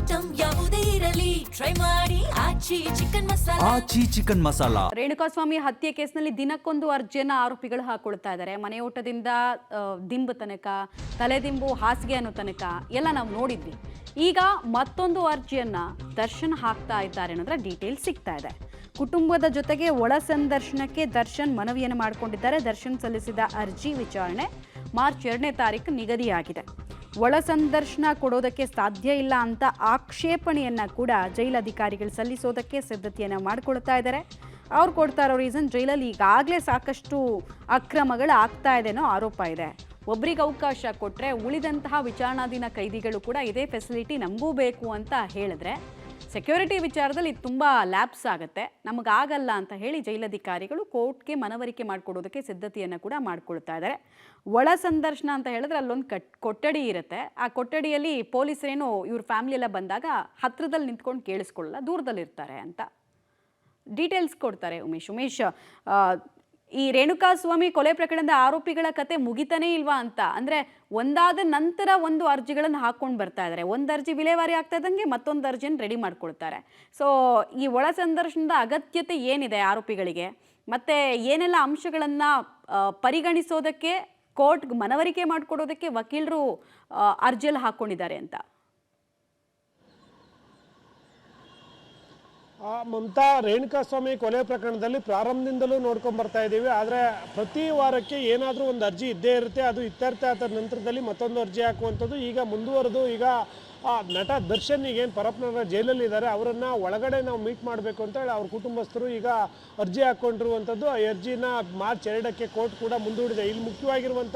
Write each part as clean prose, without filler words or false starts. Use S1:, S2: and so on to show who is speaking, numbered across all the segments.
S1: Item ಯಾವುದೇ ಇರಲಿ try ಮಾಡಿ ಆಚಿ ಚಿಕನ್ ಮಸಾಲಾ.
S2: ರೇಣುಕಾಸ್ವಾಮಿ ಹತ್ಯೆ ಕೇಸ್ನಲ್ಲಿ ದಿನಕ್ಕೊಂದು ಅರ್ಜಿಯನ್ನ ಆರೋಪಿಗಳು ಹಾಕೊಳ್ತಾ ಇದ್ದಾರೆ. ಮನೆಯೂಟದಿಂದ ದಿಂಬು ತನಕ, ತಲೆದಿಂಬು ಹಾಸಿಗೆ ಅನ್ನೋ ತನಕ ಎಲ್ಲ ನಾವು ನೋಡಿದ್ವಿ. ಈಗ ಮತ್ತೊಂದು ಅರ್ಜಿಯನ್ನ ದರ್ಶನ್ ಹಾಕ್ತಾ ಇದ್ದಾರೆ ಅನ್ನೋದ್ರ ಡೀಟೇಲ್ಸ್ ಸಿಗ್ತಾ ಇದೆ. ಕುಟುಂಬದ ಜೊತೆಗೆ ಒಳ ಸಂದರ್ಶನಕ್ಕೆ ದರ್ಶನ್ ಮನವಿಯನ್ನು ಮಾಡಿಕೊಂಡಿದ್ದಾರೆ. ದರ್ಶನ್ ಸಲ್ಲಿಸಿದ ಅರ್ಜಿ ವಿಚಾರಣೆ ಮಾರ್ಚ್ 2ನೇ ತಾರೀಕು ನಿಗದಿಯಾಗಿದೆ. ಒಳ ಸಂದರ್ಶನ ಕೊಡೋದಕ್ಕೆ ಸಾಧ್ಯ ಇಲ್ಲ ಅಂತ ಆಕ್ಷೇಪಣೆಯನ್ನು ಕೂಡ ಜೈಲಧಿಕಾರಿಗಳು ಸಲ್ಲಿಸೋದಕ್ಕೆ ಸಿದ್ಧತೆಯನ್ನು ಮಾಡಿಕೊಳ್ತಾ ಇದ್ದಾರೆ. ಅವ್ರು ಕೊಡ್ತಾ ಇರೋ ರೀಸನ್, ಜೈಲಲ್ಲಿ ಈಗಾಗಲೇ ಸಾಕಷ್ಟು ಅಕ್ರಮಗಳು ಆಗ್ತಾ ಇದೆ ಅನ್ನೋ ಆರೋಪ ಇದೆ. ಒಬ್ರಿಗೆ ಅವಕಾಶ ಕೊಟ್ಟರೆ ಉಳಿದಂತಹ ವಿಚಾರಣಾಧೀನ ಕೈದಿಗಳು ಕೂಡ ಇದೇ ಫೆಸಿಲಿಟಿ ನಮಗೂ ಬೇಕು ಅಂತ ಹೇಳಿದ್ರೆ ಸೆಕ್ಯೂರಿಟಿ ವಿಚಾರದಲ್ಲಿ ಇದು ತುಂಬ ಲ್ಯಾಪ್ಸ್ ಆಗುತ್ತೆ, ನಮಗಾಗಲ್ಲ ಅಂತ ಹೇಳಿ ಜೈಲಧಿಕಾರಿಗಳು ಕೋರ್ಟ್ಗೆ ಮನವರಿಕೆ ಮಾಡಿಕೊಡೋದಕ್ಕೆ ಸಿದ್ಧತೆಯನ್ನು ಕೂಡ ಮಾಡ್ಕೊಳ್ತಾ ಇದ್ದಾರೆ. ಒಳ ಸಂದರ್ಶನ ಅಂತ ಹೇಳಿದ್ರೆ ಅಲ್ಲೊಂದು ಕೊಠಡಿ ಇರುತ್ತೆ. ಆ ಕೊಠಡಿಯಲ್ಲಿ ಪೊಲೀಸರೇನು ಇವ್ರ ಫ್ಯಾಮಿಲಿ ಎಲ್ಲ ಬಂದಾಗ ಹತ್ರದಲ್ಲಿ ನಿಂತ್ಕೊಂಡು ಕೇಳಿಸ್ಕೊಳ್ಳಲ್ಲ, ದೂರದಲ್ಲಿರ್ತಾರೆ ಅಂತ ಡೀಟೇಲ್ಸ್ ಕೊಡ್ತಾರೆ ಉಮೇಶ್. ಈ ರೇಣುಕಾಸ್ವಾಮಿ ಕೊಲೆ ಪ್ರಕರಣದ ಆರೋಪಿಗಳ ಕತೆ ಮುಗಿತಾನೇ ಇಲ್ವಾ ಅಂತ, ಅಂದರೆ ಒಂದಾದ ನಂತರ ಒಂದು ಅರ್ಜಿಗಳನ್ನು ಹಾಕ್ಕೊಂಡು ಬರ್ತಾ ಇದ್ದಾರೆ. ಒಂದು ಅರ್ಜಿ ವಿಲೇವಾರಿ ಆಗ್ತಾ ಇದ್ದಂಗೆ ಮತ್ತೊಂದು ಅರ್ಜಿಯನ್ನು ರೆಡಿ ಮಾಡ್ಕೊಳ್ತಾರೆ. ಸೊ ಈ ಒಳ ಸಂದರ್ಶನದ ಅಗತ್ಯತೆ ಏನಿದೆ ಆರೋಪಿಗಳಿಗೆ, ಮತ್ತು ಏನೆಲ್ಲ ಅಂಶಗಳನ್ನು ಪರಿಗಣಿಸೋದಕ್ಕೆ ಕೋರ್ಟ್ಗೆ ಮನವರಿಕೆ ಮಾಡಿಕೊಡೋದಕ್ಕೆ ವಕೀಲರು ಅರ್ಜಿಯಲ್ಲಿ ಹಾಕ್ಕೊಂಡಿದ್ದಾರೆ ಅಂತ.
S3: ಮಮತಾ, ರೇಣುಕಾಸ್ವಾಮಿ ಕೊಲೆ ಪ್ರಕರಣದಲ್ಲಿ ಪ್ರಾರಂಭದಿಂದಲೂ ನೋಡ್ಕೊಂಡು ಬರ್ತಾ ಇದ್ದೀವಿ. ಆದರೆ ಪ್ರತಿ ವಾರಕ್ಕೆ ಏನಾದರೂ ಒಂದು ಅರ್ಜಿ ಇದ್ದೇ ಇರುತ್ತೆ. ಅದು ಇತ್ಯರ್ಥ ಆದ ನಂತರದಲ್ಲಿ ಮತ್ತೊಂದು ಅರ್ಜಿ ಹಾಕುವಂಥದ್ದು ಈಗ ಮುಂದುವರೆದು. ಈಗ ನಟ ದರ್ಶನ್ ಈಗೇನು ಪರಪ್ಪನಗರ ಜೈಲಲ್ಲಿ ಇದ್ದಾರೆ, ಅವರನ್ನು ಒಳಗಡೆ ನಾವು ಮೀಟ್ ಮಾಡಬೇಕು ಅಂತ ಹೇಳಿ ಅವ್ರ ಕುಟುಂಬಸ್ಥರು ಈಗ ಅರ್ಜಿ ಹಾಕ್ಕೊಂಡಿರುವಂಥದ್ದು. ಆ ಅರ್ಜಿನ ಮಾರ್ಚ್ 2ಕ್ಕೆ ಕೋರ್ಟ್ ಕೂಡ ಮುಂದೂಡಿದೆ. ಇಲ್ಲಿ ಮುಖ್ಯವಾಗಿರುವಂಥ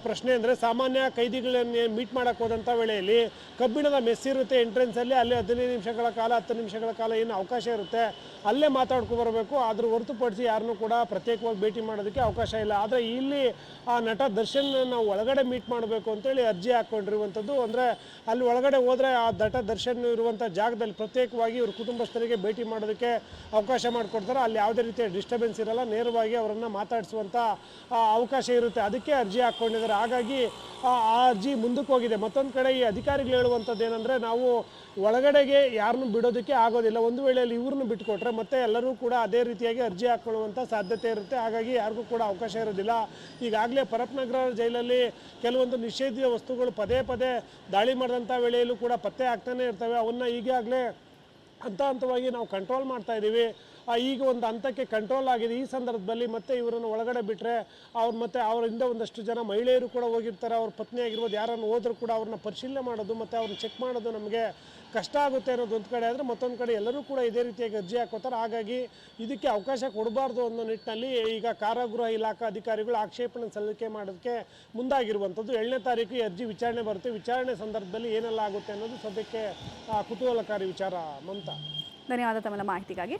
S3: ಪ್ರಶ್ನೆ ಅಂದರೆ, ಸಾಮಾನ್ಯ ಕೈದಿಗಳನ್ನು ಮೀಟ್ ಮಾಡೋಕ್ಕೆ ಹೋದಂಥ ವೇಳೆಯಲ್ಲಿ ಕಬ್ಬಿಣದ ಮೆಸ್ ಇರುತ್ತೆ ಎಂಟ್ರೆನ್ಸಲ್ಲಿ, ಅಲ್ಲಿ 15 ನಿಮಿಷಗಳ ಕಾಲ 10 ನಿಮಿಷಗಳ ಕಾಲ ಏನು ಅವಕಾಶ ಇರುತ್ತೆ ಅಲ್ಲೇ ಮಾತಾಡ್ಕೊ ಬರಬೇಕು. ಅದ್ರ ಹೊರತುಪಡಿಸಿ ಯಾರನ್ನೂ ಕೂಡ ಪ್ರತ್ಯೇಕವಾಗಿ ಭೇಟಿ ಮಾಡೋದಕ್ಕೆ ಅವಕಾಶ ಇಲ್ಲ. ಆದರೆ ಇಲ್ಲಿ ಆ ನಟ ದರ್ಶನ್ ನಾವು ಒಳಗಡೆ ಮೀಟ್ ಮಾಡಬೇಕು ಅಂತೇಳಿ ಅರ್ಜಿ ಹಾಕ್ಕೊಂಡಿರುವಂಥದ್ದು. ಅಂದರೆ ಅಲ್ಲಿ ಒಳಗಡೆ ಹೋದರೆ ಆ ನಟ ದರ್ಶನ್ ಇರುವಂಥ ಜಾಗದಲ್ಲಿ ಪ್ರತ್ಯೇಕವಾಗಿ ಇವ್ರ ಕುಟುಂಬಸ್ಥರಿಗೆ ಭೇಟಿ ಮಾಡೋದಕ್ಕೆ ಅವಕಾಶ ಮಾಡಿಕೊಡ್ತಾರೆ. ಅಲ್ಲಿ ಯಾವುದೇ ರೀತಿಯ ಡಿಸ್ಟರ್ಬೆನ್ಸ್ ಇರಲ್ಲ, ನೇರವಾಗಿ ಅವರನ್ನು ಮಾತಾಡಿಸುವಂಥ ಅವಕಾಶ ಇರುತ್ತೆ. ಅದಕ್ಕೆ ಅರ್ಜಿ ಹಾಕ್ಕೊಂಡಿದ್ದಾರೆ. ಹಾಗಾಗಿ ಆ ಅರ್ಜಿ ಮುಂದಕ್ಕೆ ಹೋಗಿದೆ. ಮತ್ತೊಂದು ಕಡೆ ಈ ಅಧಿಕಾರಿಗಳು ಹೇಳುವಂಥದ್ದು ಏನಂದರೆ, ನಾವು ಒಳಗಡೆಗೆ ಯಾರನ್ನೂ ಬಿಡೋದಕ್ಕೆ ಆಗೋದಿಲ್ಲ. ಒಂದು ವೇಳೆಯಲ್ಲಿ ಇವ್ರನ್ನ ಬಿಟ್ಟುಕೊಟ್ರೆ ಮತ್ತೆ ಎಲ್ಲರೂ ಕೂಡ ಅದೇ ರೀತಿಯಾಗಿ ಅರ್ಜಿ ಹಾಕ್ಕೊಳ್ಳುವಂಥ ಸಾಧ್ಯತೆ ಇರುತ್ತೆ. ಹಾಗಾಗಿ ಯಾರಿಗೂ ಕೂಡ ಅವಕಾಶ ಇರೋದಿಲ್ಲ. ಈಗಾಗಲೇ ಪರಪ್ಪನಗರ ಜೈಲಲ್ಲಿ ಕೆಲವೊಂದು ನಿಷೇಧಿತ ವಸ್ತುಗಳು ಪದೇ ಪದೇ ದಾಳಿ ಮಾಡಿದಂಥ ವೇಳೆಯಲ್ಲೂ ಕೂಡ ಪತ್ತೆ ಆಗ್ತಾನೆ ಇರ್ತವೆ. ಅವನ್ನ ಈಗಾಗಲೇ ಹಂತ ಹಂತವಾಗಿ ನಾವು ಕಂಟ್ರೋಲ್ ಮಾಡ್ತಾ ಇದ್ದೀವಿ. ಈಗ ಒಂದು ಹಂತಕ್ಕೆ ಕಂಟ್ರೋಲ್ ಆಗಿದೆ. ಈ ಸಂದರ್ಭದಲ್ಲಿ ಮತ್ತೆ ಇವರನ್ನು ಒಳಗಡೆ ಬಿಟ್ಟರೆ ಅವ್ರು ಮತ್ತೆ ಅವರಿಂದ ಒಂದಷ್ಟು ಜನ ಮಹಿಳೆಯರು ಕೂಡ ಹೋಗಿರ್ತಾರೆ. ಅವ್ರ ಪತ್ನಿ ಆಗಿರ್ಬೋದು, ಯಾರನ್ನು ಹೋದರೂ ಕೂಡ ಅವ್ರನ್ನ ಪರಿಶೀಲನೆ ಮಾಡೋದು ಮತ್ತು ಅವ್ರನ್ನ ಚೆಕ್ ಮಾಡೋದು ನಮಗೆ ಕಷ್ಟ ಆಗುತ್ತೆ ಅನ್ನೋದು ಒಂದು ಕಡೆ. ಆದರೆ ಮತ್ತೊಂದು ಕಡೆ ಎಲ್ಲರೂ ಕೂಡ ಇದೇ ರೀತಿಯಾಗಿ ಅರ್ಜಿ ಹಾಕೋತಾರೆ. ಹಾಗಾಗಿ ಇದಕ್ಕೆ ಅವಕಾಶ ಕೊಡಬಾರ್ದು ಅನ್ನೋ ನಿಟ್ಟಿನಲ್ಲಿ ಈಗ ಕಾರಾಗೃಹ ಇಲಾಖಾ ಅಧಿಕಾರಿಗಳು ಆಕ್ಷೇಪಣೆ ಸಲ್ಲಿಕೆ ಮಾಡೋದಕ್ಕೆ ಮುಂದಾಗಿರುವಂಥದ್ದು. 7ನೇ ತಾರೀಕು ಈ ಅರ್ಜಿ ವಿಚಾರಣೆ ಬರುತ್ತೆ. ವಿಚಾರಣೆ ಸಂದರ್ಭದಲ್ಲಿ ಏನೆಲ್ಲ ಆಗುತ್ತೆ ಅನ್ನೋದು ಸದ್ಯಕ್ಕೆ ಕುತೂಹಲಕಾರಿ ವಿಚಾರ. ಮಮತಾ,
S2: ಧನ್ಯವಾದ ತಮ್ಮೆಲ್ಲ ಮಾಹಿತಿಗಾಗಿ.